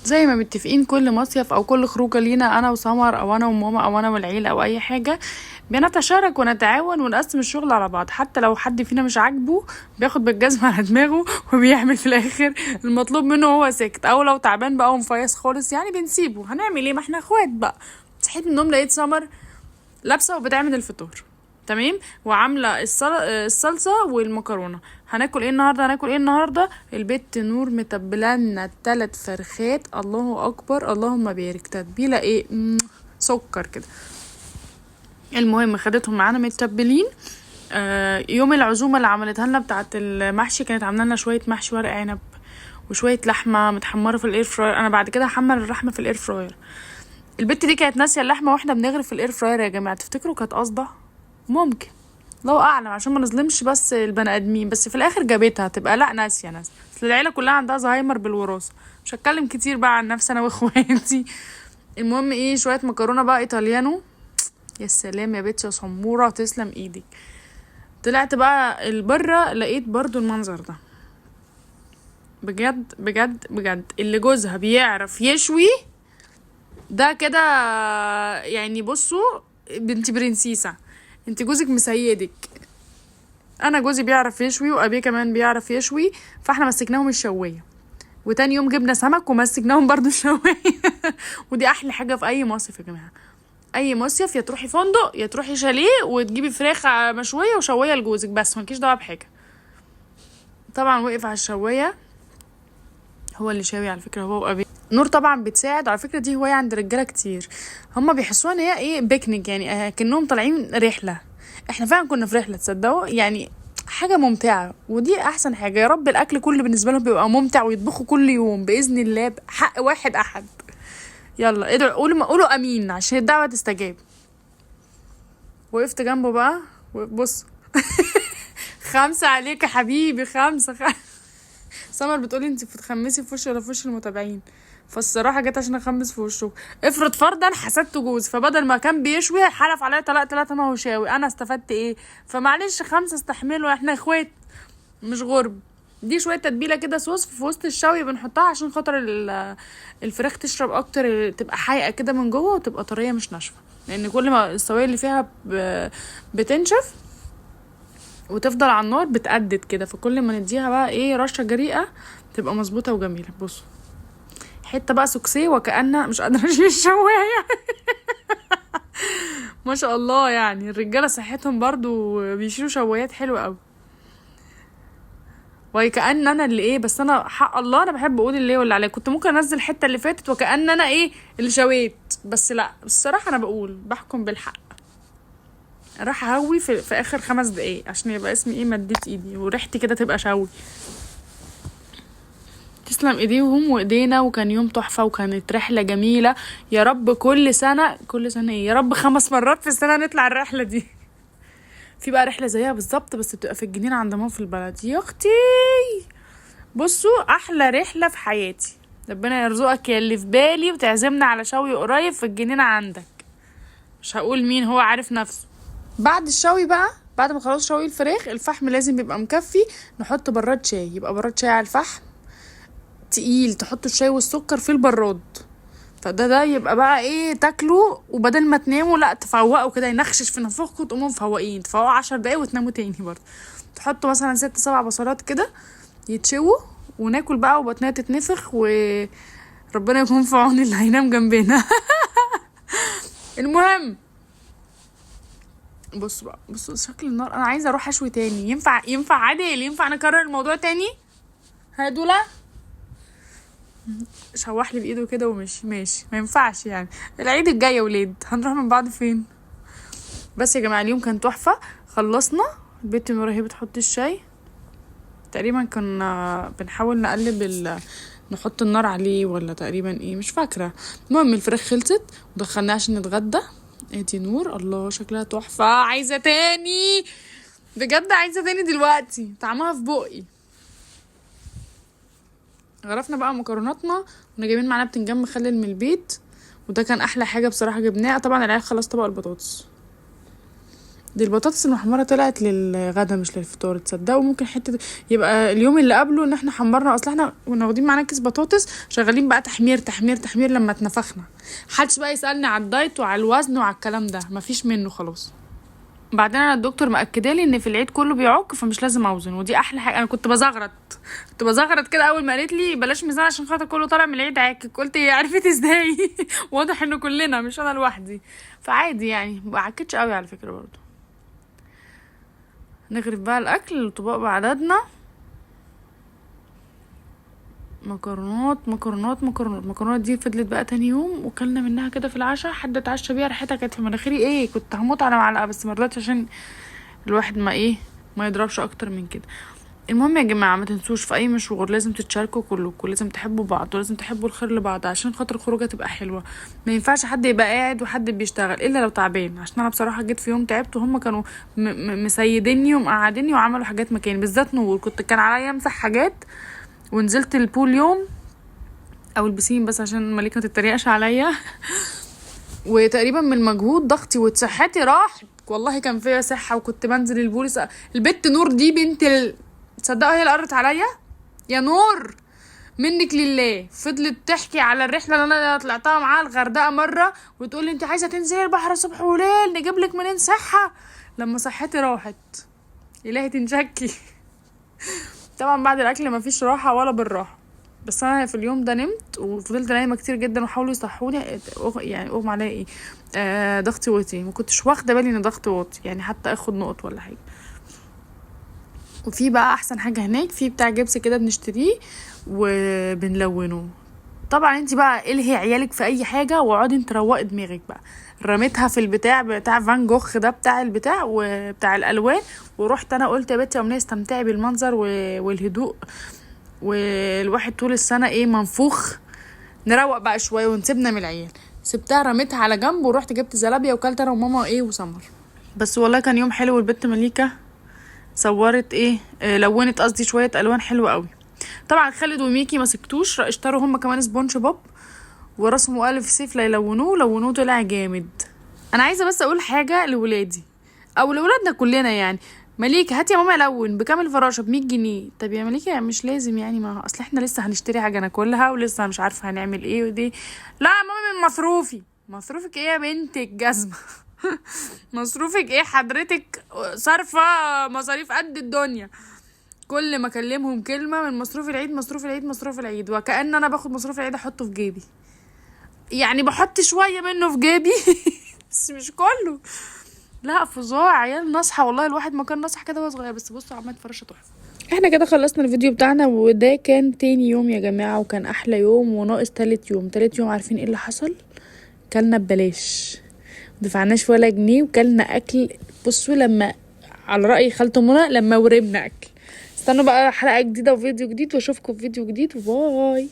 زي ما متفقين كل مصيف او كل خروجه لينا انا وسمر او انا وماما او انا والعيله او اي حاجه، بنتشارك ونتعاون ونقسم الشغل على بعض. حتى لو حد فينا مش عاجبه بياخد بالجزمه على دماغه وبيعمل في الاخر المطلوب منه وهو ساكت، او لو تعبان بقى ومفيص خالص يعني بنسيبه. هنعمل ايه؟ ما احنا اخوات بقى. صحيت من النوم لقيت سمر لابسه وبتعمل الفطور، تمام، وعامله الصلصه والمكرونه. هناكل ايه النهارده؟ هناكل ايه النهارده؟ البت نور متبلنا 3 فرخات، الله اكبر اللهم بارك. تتبيله ايه؟ سكر كده. المهم خدتهم معانا متبلين. يوم العزومه اللي عملتها لنا بتاعه المحشي كانت عامله لنا شويه محشي ورق عنب وشويه لحمه متحمره في الاير فراير. انا بعد كده هحمر اللحمه في الاير فراير. البت دي كانت ناسيه اللحمه واحنا بنغرف في الاير فراير. يا جماعه تفتكروا كانت قصده؟ ممكن، الله اعلم، عشان ما نظلمش بس البني ادمين. بس في الاخر جابتها تبقى لا ناسيه ناس. اصل العيله كلها عندها زهايمر بالوراثه. مش هتكلم كتير بقى عن نفسي انا واخواتي. المهم ايه، شويه مكرونه بقى ايطاليانو. يا سلام يا بنتي يا سموره، تسلم ايدك. طلعت بقى البره لقيت برضو المنظر ده. بجد بجد بجد اللي جوزها بيعرف يشوي ده كده يعني. بصوا بنتي برنسيسة، انت جوزك مسيدك. انا جوزي بيعرف يشوي وابيه كمان بيعرف يشوي، فاحنا مسكناهم الشوايه. وتاني يوم جبنا سمك ومسكناهم برضو الشوايه. ودي احلى حاجه في اي مصيف يا جماعه. اي مصيف يا تروحي فندق يا تروحي شاليه وتجيبي فراخ مشويه وشوايه لجوزك، بس مالكيش دعوه بحاجه. طبعا وقف على الشوايه، هو اللي شاوي على فكره، هو وابيه. نور طبعا بتساعد. على فكره دي هوايه عند رجاله كتير، هما بيحسوها ان هي ايه، بيكنيك يعني، كأنهم طالعين رحله. احنا فعلا كنا في رحله، تصدقوا يعني، حاجه ممتعه. ودي احسن حاجه. يا رب الاكل كله بالنسبه لهم بيبقى ممتع ويطبخوا كل يوم باذن الله، حق واحد احد. يلا ادعوا، قولوا امين عشان الدعوه تستجاب. وقفت جنبه بقى وبص. 5 عليك يا حبيبي، 5. سمر بتقولي انت بتخمسي في وشي ولا في وش المتابعين؟ فالصراحه جت عشان اخمس في وشه. افرض فرضا حسدت جوز، فبدل ما كان بيشوي حلف عليا طلاق 3 ما هو شاوي، انا استفدت ايه؟ فمعلش 5 استحملوا، احنا اخوات مش غرب. دي شويه تتبيله كده صوص في وسط الشوي بنحطها عشان خاطر الفراخ تشرب اكتر، تبقى حايقه كده من جوه وتبقى طريه مش ناشفه، لان كل ما السوائل اللي فيها بتنشف وتفضل على النار بتقدد كده، فكل ما نديها بقى ايه رشه جريئه تبقى مظبوطه وجميله. بصوا حته بقى سوكسيه وكأنها مش قادره اشيل الشوايه. ما شاء الله يعني الرجاله صحتهم برضو بيشيلوا شوايات حلوه قوي. وكأن انا اللي ايه، بس انا حق الله انا بحب اقول اللي واللي عليه. كنت ممكن انزل الحته اللي فاتت وكأن انا ايه اللي شويت، بس لا الصراحه انا بقول بحكم بالحق. راح اهوي في اخر 5 دقايق عشان يبقى اسمي ايه، مديت ايدي وريحتي كده تبقى شوي. تسلم ايديهم وايدينا، وكان يوم تحفه وكانت رحله جميله. يا رب كل سنه ايه، يا رب 5 مرات في السنه نطلع الرحله دي. في بقى رحله زيها بالظبط بس بتبقى في الجنينه عند ماما في البلد. يا اختي بصوا احلى رحله في حياتي. ربنا يرزقك يا اللي في بالي وتعزمنا على شوي قريب في الجنينه عندك. مش هقول مين، هو عارف نفسه. بعد الشوي بقى، بعد ما خلاص شوي الفراخ، الفحم لازم يبقى مكفي. نحط براد شاي، يبقى براد شاي على الفحم تقيل، تحطوا الشاي والسكر في البراد. فده يبقى بقى ايه، تاكلوا وبدل ما تناموا لا تفوقوا كده، ينخشش في نفوخكم تقوموا مفوقين، تفوقوا 10 دقايق وتناموا تاني برضه. تحطوا مثلا 6 7 بصلات كده يتشووا، وناكل بقى وبطننا تتنفخ، وربنا يكون في عون اللي هينام جنبنا. المهم بصوا بقى، بصوا شكل النار. انا عايزه اروح اشوي تاني. ينفع عادل؟ ينفع نكرر الموضوع تاني؟ هادولا شوح لي بايده كده ومشي ماشي، ما ينفعش يعني. العيد الجاي يا ولاد هنروح من بعض فين؟ بس يا جماعه اليوم كان تحفه. خلصنا، البنت نورة هي بتحط الشاي تقريبا، كنا بنحاول نقلب نحط النار عليه ولا تقريبا ايه مش فاكره. المهم الفراخ خلصت ودخلناها عشان نتغدى. ادي نور، الله شكلها تحفه، عايزه تاني بجد، عايزه تاني دلوقتي، طعمها في بقي. غرفنا بقى مكروناتنا، كنا جايبين معانا بتنجان مخلل من البيت، وده كان احلى حاجه بصراحه جبناه. طبعا العيال خلص طبق البطاطس. دي البطاطس المحمره طلعت للغدا مش للفطار، تصدقوا؟ ممكن حته يبقى اليوم اللي قبله ان احنا حمرنا، اصل احنا كنا واخدين معانا كيس بطاطس شغالين بقى تحمير تحمير تحمير لما اتنفخنا. محدش بقى يسالني على الدايت وعلى الوزن وعلى الكلام ده، مفيش منه خلاص. بعدين انا الدكتور مأكدالي ان في العيد كله بيعك فمش لازم اوزن، ودي احلى حاجه. انا كنت بزغرط كده اول ما قالت لي بلاش ميزان عشان خاطر كله طالع من العيد عاكك، قلت هي عرفت ازاي؟ واضح انه كلنا مش انا لوحدي، فعادي يعني ما عكتش قوي على فكره برضو. نغرف بقى الاكل الطباق بعددنا. مكرونات دي فضلت بقى تاني يوم وكلنا منها كده في العشاء، حد اتعشى بيها ريحتها كانت في مناخيري ايه، كنت هموت على معلقه بس مرضتش عشان الواحد ما يضربش اكتر من كده. المهم يا جماعه ما تنسوش في اي مشوار لازم تتشاركوا كلكم، لازم تحبوا بعض ولازم تحبوا الخير لبعض عشان خاطر الخروجه تبقى حلوه. ما ينفعش حد يبقى قاعد وحد بيشتغل الا لو تعبان، عشان انا بصراحه جيت في يوم تعبت وهم كانوا مسيديني ومقعديني وعملوا حاجات مكاني، بالذات نور كان عليا امسح حاجات ونزلت البول يوم او البسين بس عشان مليكه ما تتريقش عليا. وتقريبا من المجهود ضغطي وصحتي راحت، والله كان فيا صحه وكنت بنزل البوليس. البت نور دي تصدقوا هي اللي قرت عليا يا نور منك لله. فضلت تحكي على الرحله اللي انا طلعتها معاها الغردقه مره وتقول لي انت عايزه تنزلي البحر صبح وليل نجيب لك منين صحه، لما صحتي راحت الهي تنشكي. طبعا بعد الاكل ما فيش راحه ولا بالراحه، بس انا في اليوم ده نمت وفضلت نايمه كتير جدا وحاولوا يصحوني يعني اغمى عليا ضغطي واطي، ما كنتش واخده بالي ان ضغطي واطي يعني حتى اخد نقط ولا حاجه. وفي بقى احسن حاجه هناك في بتاع جبس كده بنشتريه وبنلونه. طبعا انت بقى الهي عيالك في اي حاجه واقعدي انت روقي دماغك بقى. رميتها في البتاع بتاع فان جوخ ده بتاع البتاع وبتاع الالوان، ورحت انا قلت يا بنتي امنيه استمتعي بالمنظر والهدوء، والواحد طول السنه منفوخ، نروق بقى شويه ونسيبنا من العيال. سبتها رميتها على جنب ورحت جبت زلابيا وكلت انا وماما وسمر. بس والله كان يوم حلو، والبت مليكه صورت لونت قصدي شويه الوان حلوه قوي. طبعا خالد وميكي ما سكتوش، اشتروا هم كمان سبونج بوب ورسموا الف سيف لونوه طلع جامد. انا عايزه بس اقول حاجه لولادي او لولادنا كلنا يعني. مليكه هاتي يا ماما لون بكام الفراشه ب 100 جنيه. طب يا مليكه يعني مش لازم يعني، ما اصل احنا لسه هنشتري حاجه ناكلها ولسه مش عارفه هنعمل ايه ودي. لا يا ماما من مصروفي. مصروفك ايه يا بنت الجزمه؟ مصروفك ايه حضرتك؟ صارفه مصاريف قد الدنيا. كل ما اكلمهم كلمه من مصروف العيد مصروف العيد مصروف العيد، وكأن انا باخد مصروف العيد احطه في جيبي. يعني بحط شويه منه في جيبي بس مش كله. لا فظاع عيال نصحى والله، الواحد ما كان نصح كده وهو صغير. بس بصوا عملت فرشه تحفه. احنا كده خلصنا الفيديو بتاعنا، وده كان تاني يوم يا جماعه وكان احلى يوم، وناقص تالت يوم. عارفين ايه اللي حصل؟ كلنا ببلاش مدفعناش ولا جنيه وكلنا اكل. بصوا لما على رأي خالته منى لما وربنا اكل. استنوا بقى حلقة جديدة وفيديو جديد واشوفكم في فيديو جديد، باي.